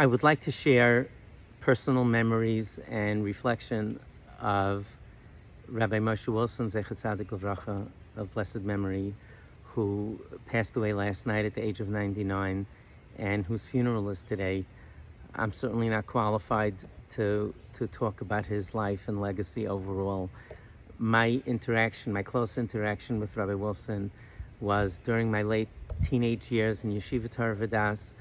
I would like to share personal memories and reflection of Rabbi Moshe Wolfson, Zecher Tzadik Livracha, of blessed memory, who passed away last night at the age of 99 and whose funeral is today. I'm certainly not qualified to talk about his life and legacy overall. My close interaction with Rabbi Wolfson was during my late teenage years in Yeshiva Torah Vodas,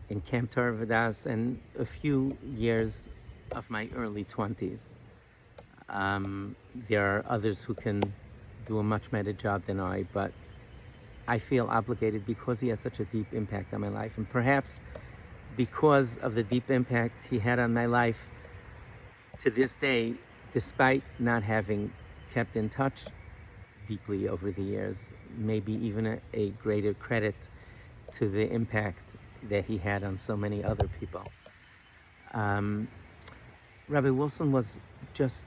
in Camp Torah Vodas, and a few years of my early 20s. There are others who can do a much better job than I, but I feel obligated because he had such a deep impact on my life, and perhaps because of the deep impact he had on my life to this day, despite not having kept in touch deeply over the years, maybe even a greater credit to the impact that he had on so many other people. Rabbi Wolfson was just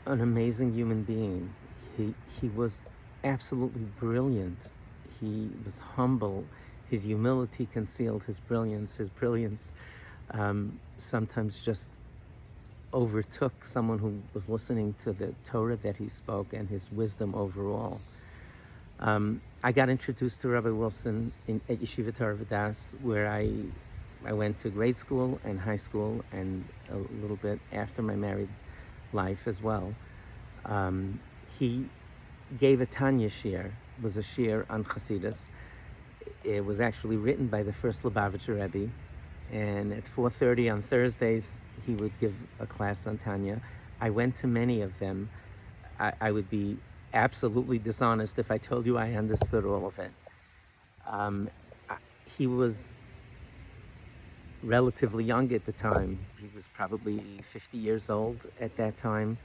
an amazing human being. He was absolutely brilliant. He was humble. His humility concealed his brilliance. His brilliance sometimes just overtook someone who was listening to the Torah that he spoke and his wisdom overall. I got introduced to Rabbi Wolfson at Yeshiva Torah Vodas, where I went to grade school and high school and a little bit after my married life as well. He gave a Tanya shir. It was a shir on Chassidus. It was actually written by the first Lubavitcher Rabbi, and at 4:30 on Thursdays he would give a class on Tanya. I went to many of them. I would be absolutely dishonest if I told you I understood all of it. He was relatively young at the time. He was probably 50 years old at that time.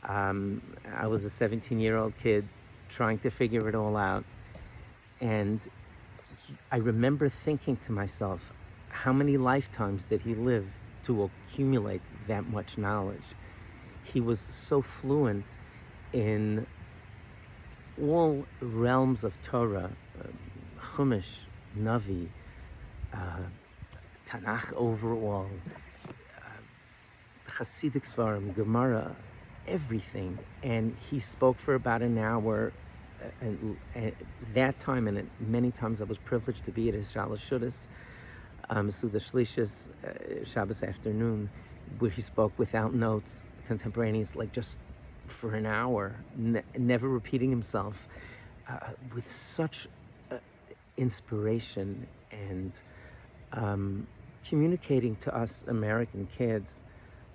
I was a 17-year-old kid trying to figure it all out. And I remember thinking to myself, how many lifetimes did he live to accumulate that much knowledge? He was so fluent in all realms of Torah, Chumash, Navi, Tanakh overall, Hasidic Svarim, Gemara, everything. And he spoke for about an hour. And that time, and many times I was privileged to be at his Shalosh Shudas, Suda Shlishis, Shabbos afternoon, where he spoke without notes, contemporaneous, like just for an hour, never repeating himself, with such inspiration and communicating to us American kids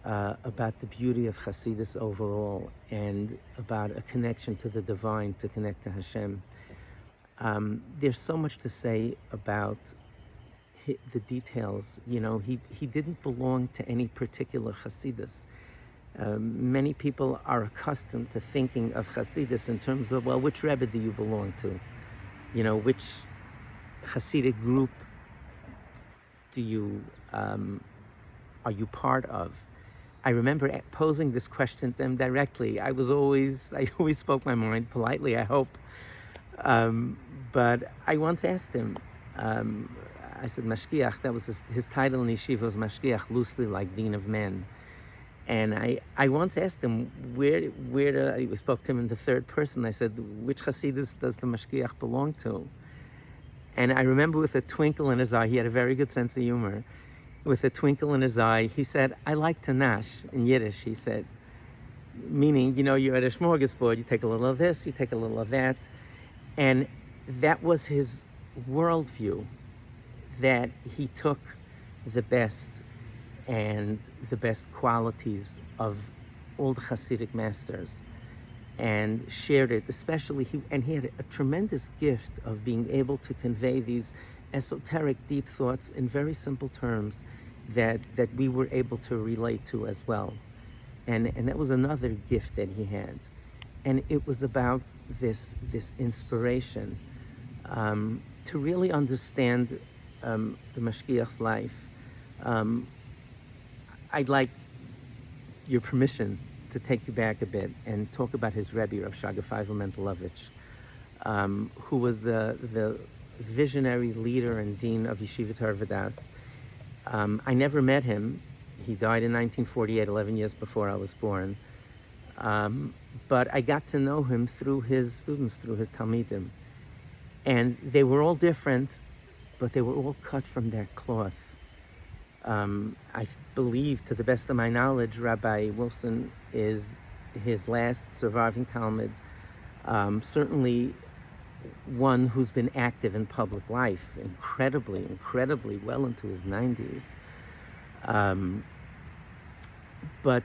about the beauty of Hasidus overall and about a connection to the divine, to connect to Hashem. There's so much to say about the details. You know, he didn't belong to any particular Hasidus. Many people are accustomed to thinking of Hasidus in terms of, well, which Rebbe do you belong to? You know, which Hasidic group do you are you part of? I remember posing this question to him directly. I always spoke my mind politely, I hope. But I once asked him, I said, Mashgiach, that was his title in Yeshiva was Mashgiach, loosely like Dean of Men. And I once asked him, I spoke to him in the third person. I said, which Hasidus does the Mashgiach belong to? And I remember with a twinkle in his eye, he had a very good sense of humor. With a twinkle in his eye, he said, I like Tanash in Yiddish, he said. Meaning, you know, you're at a smorgasbord, you take a little of this, you take a little of that. And that was his worldview, that he took the best and the best qualities of old Hasidic masters and shared it, especially, he had a tremendous gift of being able to convey these esoteric, deep thoughts in very simple terms that we were able to relate to as well. And that was another gift that he had. And it was about this inspiration to really understand the Mashgiach's life. I'd like your permission to take you back a bit and talk about his Rebbe, Rav Shaga Feivel Mendelovich, who was the visionary leader and dean of Yeshiva Torah Vodas. I never met him. He died in 1948, 11 years before I was born. But I got to know him through his students, through his Talmidim. And they were all different, but they were all cut from that cloth. I believe, to the best of my knowledge, Rabbi Wolfson is his last surviving Talmud, certainly one who's been active in public life, incredibly well into his 90s. But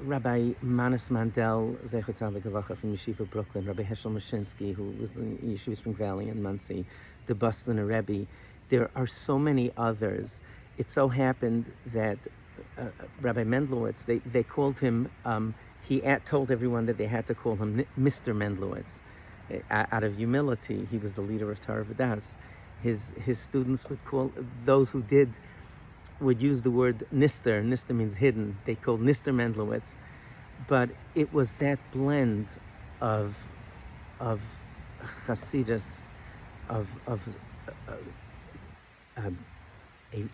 Rabbi Manas Mandel, Zecher Tzaddik Levracha from Yeshiva Brooklyn, Rabbi Heschel Mashinsky, who was in Yeshiva Spring Valley and Monsey, the Bustler Rebbe. There are so many others. It so happened that Rabbi Mendlowitz, they called him, he told everyone that they had to call him Mr. Mendlowitz. Out of humility, he was the leader of Torah Vodas. His students would call, those who would use the word Nister. Nister means hidden. They called Nister Mendlowitz. But it was that blend of Hasidus, of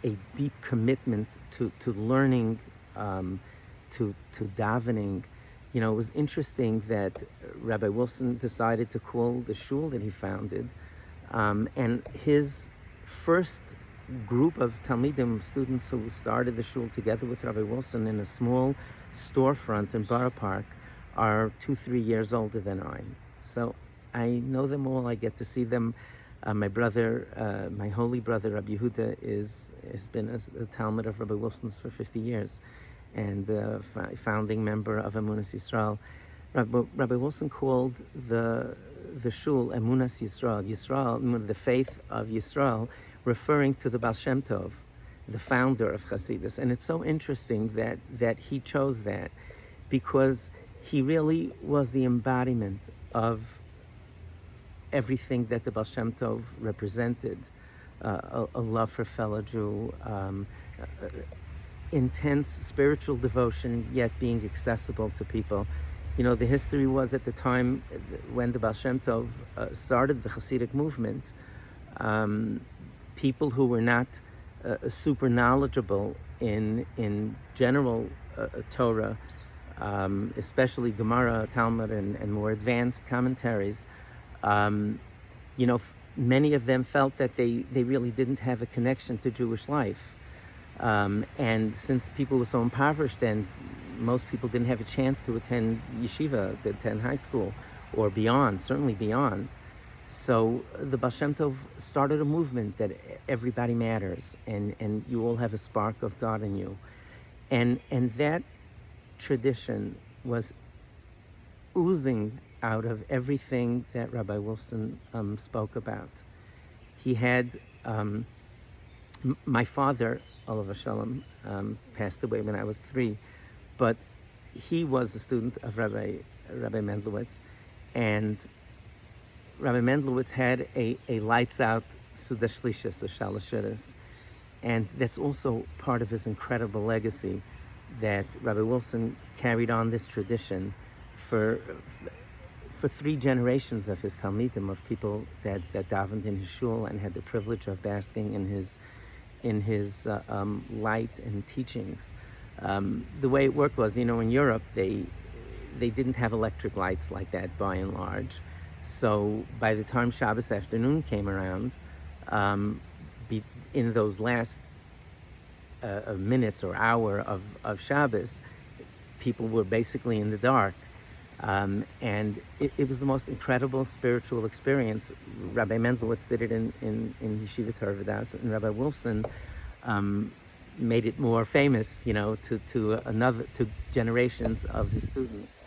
a deep commitment to learning, to davening. You know, it was interesting that Rabbi Wolfson decided to call the shul that he founded, and his first group of Talmidim, students who started the shul together with Rabbi Wolfson in a small storefront in Borough Park, are 2-3 years older than I. So I know them all. I get to see them. My brother, my holy brother, Rabbi Yehuda, has been a Talmud of Rabbi Wolfson's for 50 years, and founding member of Emunas Yisrael. Rabbi Wolfson called the shul Emunas Yisrael, the faith of Yisrael, referring to the Baal Shem Tov, the founder of Hasidus. And it's so interesting that he chose that, because he really was the embodiment of everything that the Baal Shem Tov represented, a love for fellow Jew, intense spiritual devotion, yet being accessible to people. You know, the history was, at the time when the Baal Shem Tov started the Hasidic movement, people who were not super knowledgeable in general Torah, especially Gemara, Talmud, and more advanced commentaries, you know, many of them felt that they really didn't have a connection to Jewish life. And since people were so impoverished, and most people didn't have a chance to attend yeshiva, to attend high school, or beyond, certainly beyond. So the Baal Shem Tov started a movement that everybody matters, and you all have a spark of God in you. And that tradition was oozing out of everything that Rabbi Wolfson spoke about. He had, my father, Olav Shalom, passed away when I was 3, but he was a student of Rabbi Mendlowitz, and Rabbi Mendlowitz had a lights out Suda Shlishis, a Shalashiris, and that's also part of his incredible legacy, that Rabbi Wolfson carried on this tradition for 3 generations of his Talmidim, of people that davened in his shul and had the privilege of basking in his light and teachings. The way it worked was, you know, in Europe, they didn't have electric lights like that by and large. So by the time Shabbos afternoon came around, in those last minutes or hour of Shabbos, people were basically in the dark. And it was the most incredible spiritual experience. Rabbi Mendlowitz did it in Yeshiva Torah Vodas, and Rabbi Wolfson made it more famous, you know, to generations of his students.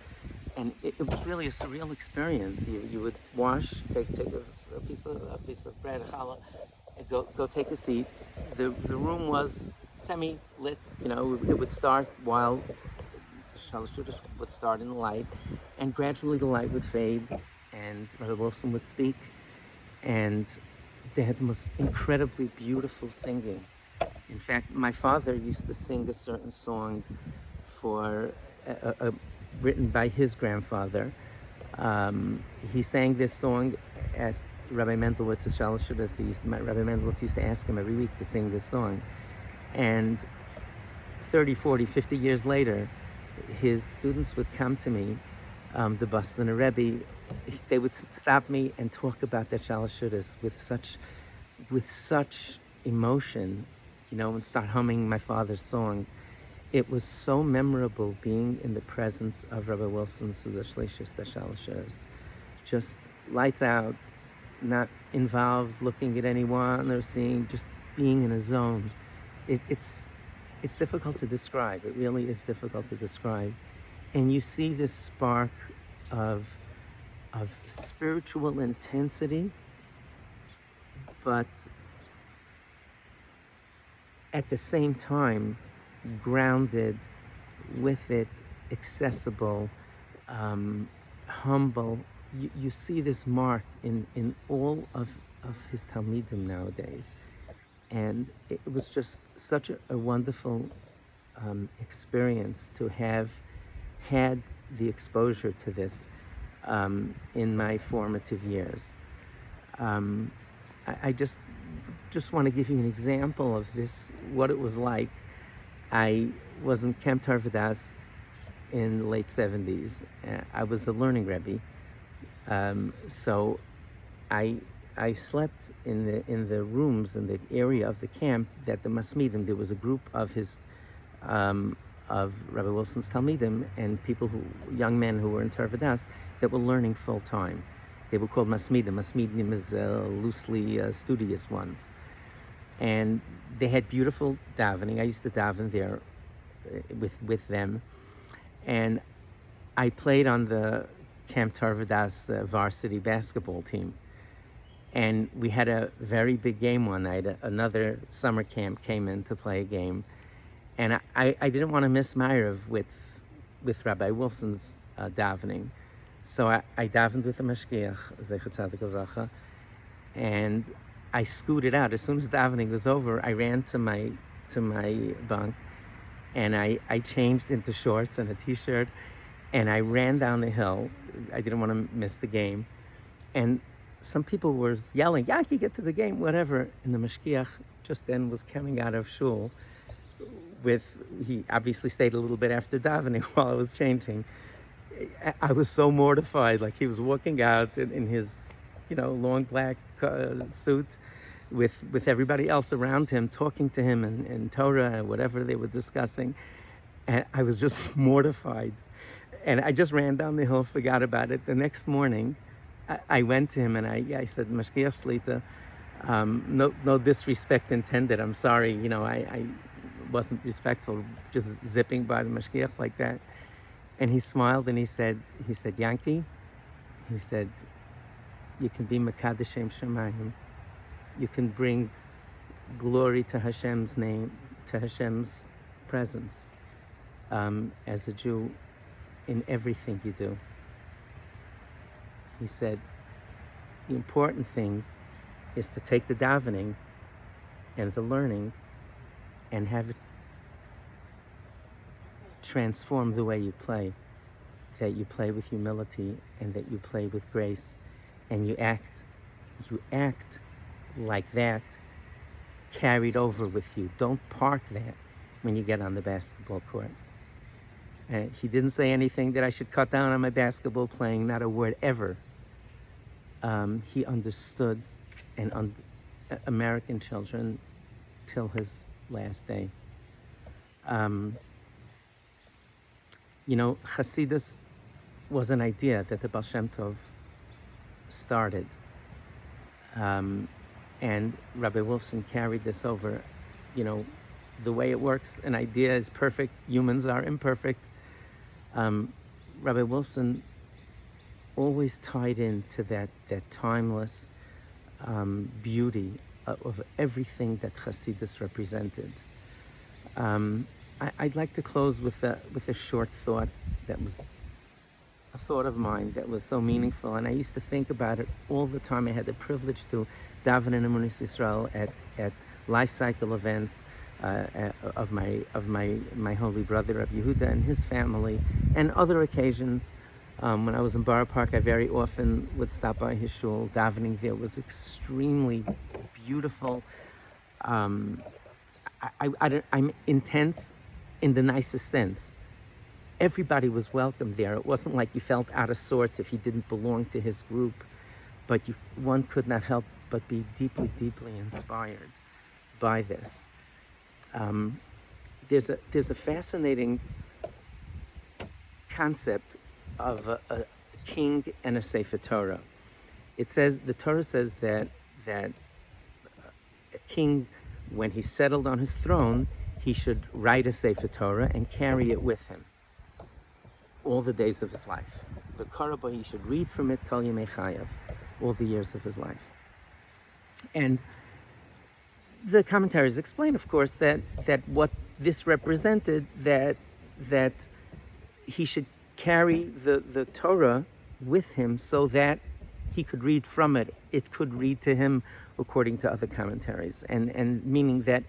And it was really a surreal experience. You would wash, take a piece of bread, a challah, and go take a seat. The room was semi-lit, you know. It would start while Shalosh Judas would start in the light, and gradually the light would fade, and Rabbi Wolfson would speak, and they had the most incredibly beautiful singing. In fact, my father used to sing a certain song written by his grandfather. He sang this song at Rabbi Mendelowitz's Shalosh Shudas. Rabbi Mendelowitz used to ask him every week to sing this song. And 30, 40, 50 years later, his students would come to me, the Boston Rabbi. They would stop me and talk about that Shalosh Shudas with such emotion, and start humming my father's song. It was so memorable being in the presence of Rabbi Wolfson's Suda Shlishis, the Shalosh Shudas. Just lights out, not involved looking at anyone or seeing, just being in a zone. It's difficult to describe. It really is difficult to describe. And you see this spark of spiritual intensity, but at the same time, grounded with it, accessible, humble. You see this mark in all of his Talmidim nowadays. And it was just such a wonderful experience to have had the exposure to this in my formative years. I just want to give you an example of this, what it was like. I was in Camp Tarvadas in the late 70s. I was a learning Rebbe. So I slept in the rooms in the area of the camp that the Masmidim, there was a group of Rabbi Wolfson's Talmidim and young men who were in Tarvadas that were learning full time. They were called Masmidim. Masmidim is loosely studious ones. And they had beautiful davening. I used to daven there with them. And I played on the Camp Tarvadas varsity basketball team. And we had a very big game one night. Another summer camp came in to play a game. And I didn't want to miss Ma'ariv with Rabbi Wolfson's davening. So I davened with the Mashgiach, Zecher Tzadik Levracha, and I scooted out. As soon as davening was over, I ran to my bunk, and I changed into shorts and a t-shirt, and I ran down the hill. I didn't want to miss the game. And some people were yelling, Yankee, get to the game, whatever. And the Mashgiach just then was coming out of shul he obviously stayed a little bit after davening while I was changing. I was so mortified, like he was walking out in his, long black suit with everybody else around him, talking to him in Torah and whatever they were discussing. And I was just mortified. And I just ran down the hill, forgot about it. The next morning, I went to him and I said, Mashgiach Shlita, no disrespect intended. I'm sorry, I wasn't respectful, just zipping by the Mashgiach like that. And he smiled and he said, Yankee, he said, you can be Mekadeshem Shemayim. You can bring glory to Hashem's name, to Hashem's presence as a Jew in everything you do. He said, the important thing is to take the davening and the learning and have it transform the way you play, that you play with humility and that you play with grace, and you act like that carried over with you. Don't park that when you get on the basketball court. He didn't say anything that I should cut down on my basketball playing, not a word ever. He understood American children till his last day. Hasidus was an idea that the Baal Shem Tov started. And Rabbi Wolfson carried this over. The way it works, an idea is perfect, humans are imperfect. Rabbi Wolfson always tied into that timeless beauty of everything that Hasidus represented. I'd like to close with a short thought that was a thought of mine that was so meaningful, and I used to think about it all the time. I had the privilege to daven in Emunas Yisrael at life cycle events of my holy brother Rabbi Yehuda and his family, and other occasions When I was in Borough Park, I very often would stop by his shul. Davening there was extremely beautiful. I'm intense in the nicest sense. Everybody was welcome there. It wasn't like you felt out of sorts if you didn't belong to his group, but one could not help but be deeply, deeply inspired by this. There's a fascinating concept of a king and a Sefer Torah. The Torah says that a king, when he's settled on his throne, he should write a Sefer Torah and carry it with him all the days of his life. The Korabah, he should read from it Kol Yemei Chayav, all the years of his life. And the commentaries explain, of course, that what this represented, that he should carry the Torah with him so that he could read from it. It could read to him, according to other commentaries, and meaning that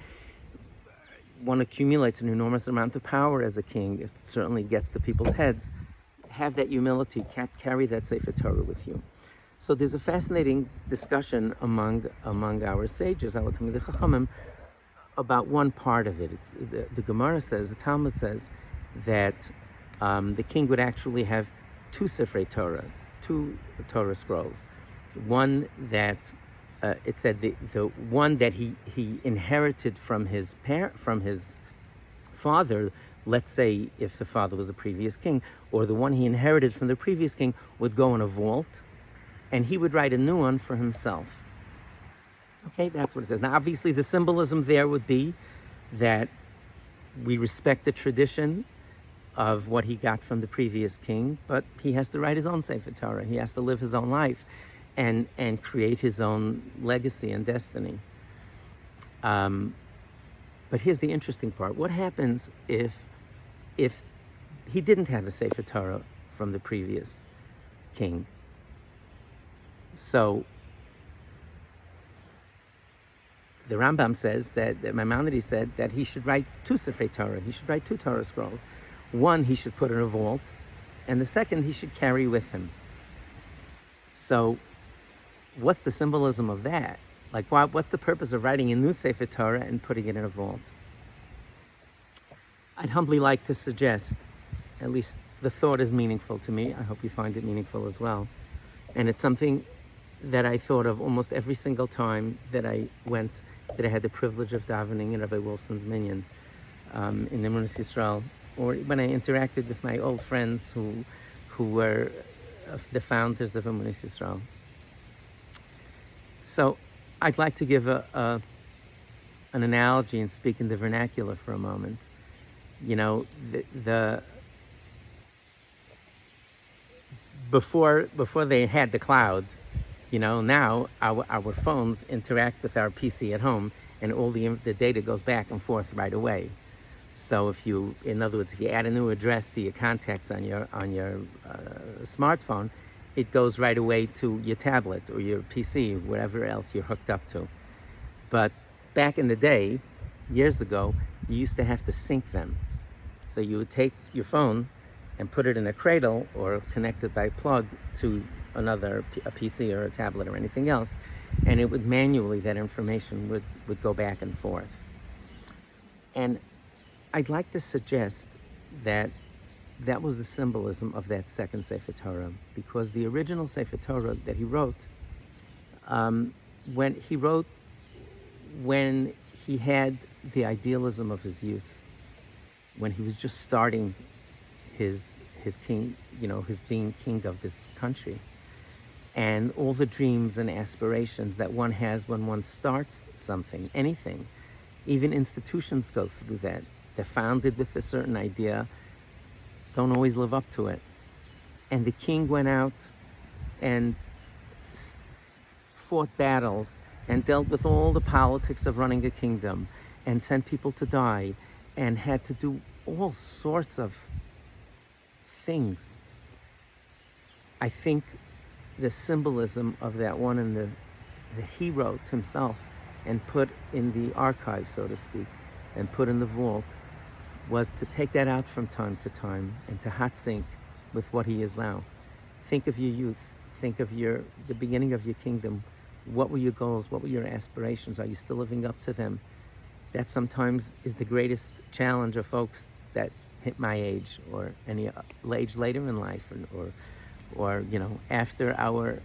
one accumulates an enormous amount of power as a king. It certainly gets to people's heads. Have that humility, carry that Sefer Torah with you. So there's a fascinating discussion among our sages, our Talmidei Chachamim, about one part of it. The Gemara says, the Talmud says, that the king would actually have two Sifrei Torah, two Torah scrolls. One that it said the one that he inherited from his father. Let's say if the father was a previous king, or the one he inherited from the previous king would go in a vault, and he would write a new one for himself. Okay, that's what it says. Now, obviously, the symbolism there would be that we respect the tradition of what he got from the previous king, but he has to write his own Sefer Torah. He has to live his own life and create his own legacy and destiny. But here's the interesting part. What happens if he didn't have a Sefer Torah from the previous king? So the Rambam says that Maimonides said that he should write two Sefer Torah. He should write two Torah scrolls. One he should put in a vault, and the second he should carry with him. So what's the symbolism of that? Like, what's the purpose of writing a new Sefer Torah and putting it in a vault? I'd humbly like to suggest, at least the thought is meaningful to me. I hope you find it meaningful as well. And it's something that I thought of almost every single time that I had the privilege of davening in Rabbi Wolfson's minyan in the Emunah Yisrael, or when I interacted with my old friends who were the founders of Emunah Yisrael. So I'd like to give an analogy and speak in the vernacular for a moment. You know, before they had the cloud, you know, now our phones interact with our PC at home, and all the data goes back and forth right away. So in other words, if you add a new address to your contacts on your smartphone, it goes right away to your tablet or your PC, whatever else you're hooked up to. But back in the day, years ago, you used to have to sync them. So you would take your phone and put it in a cradle or connect it by plug to a PC or a tablet or anything else, and it would manually, that information would go back and forth. And I'd like to suggest that was the symbolism of that second Sefer Torah, because the original Sefer Torah that he wrote, when he had the idealism of his youth, when he was just starting his king, you know, his being king of this country, and all the dreams and aspirations that one has when one starts something, anything. Even institutions go through that. They're founded with a certain idea, don't always live up to it. And the king went out and fought battles and dealt with all the politics of running a kingdom and sent people to die and had to do all sorts of things. I think the symbolism of that one and that he wrote himself and put in the archive, so to speak, and put in the vault, was to take that out from time to time and to hot sync with what he is now. think of your youth. Think of the beginning of your kingdom. What were your goals? What were your aspirations? Are you still living up to them? That sometimes is the greatest challenge of folks that hit my age or any age later in life, or after our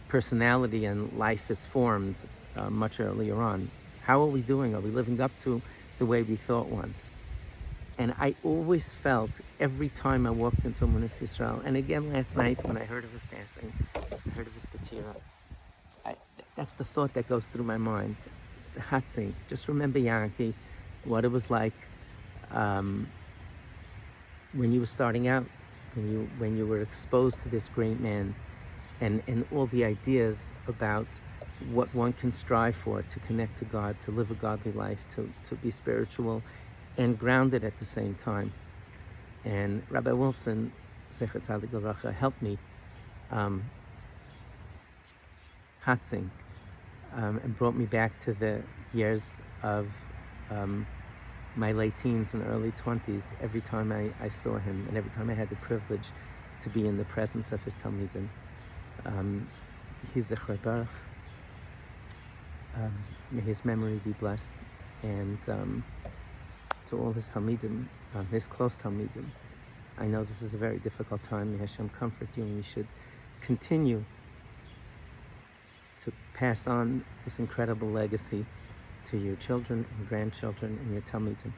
personality and life is formed much earlier on. How are we doing? Are we living up to the way we thought once? And I always felt every time I walked into Emunas Yisrael, and again last night when I heard of his passing, I heard of his patira, that's the thought that goes through my mind. The Hatzink. Just remember, Yankee, what it was like when you were starting out, when you were exposed to this great man, and all the ideas about what one can strive for, to connect to God, to live a godly life, to be spiritual and grounded at the same time. And Rabbi Wolfson, Zecher Tzadik Levracha, helped me Hatzing, and brought me back to the years of my late teens and early 20s every time I saw him, and every time I had the privilege to be in the presence of his Talmidim. He's Zecher Baruch. May his memory be blessed, and to all his Talmidim, his close Talmidim, I know this is a very difficult time. May Hashem comfort you, and you should continue to pass on this incredible legacy to your children and grandchildren and your Talmidim.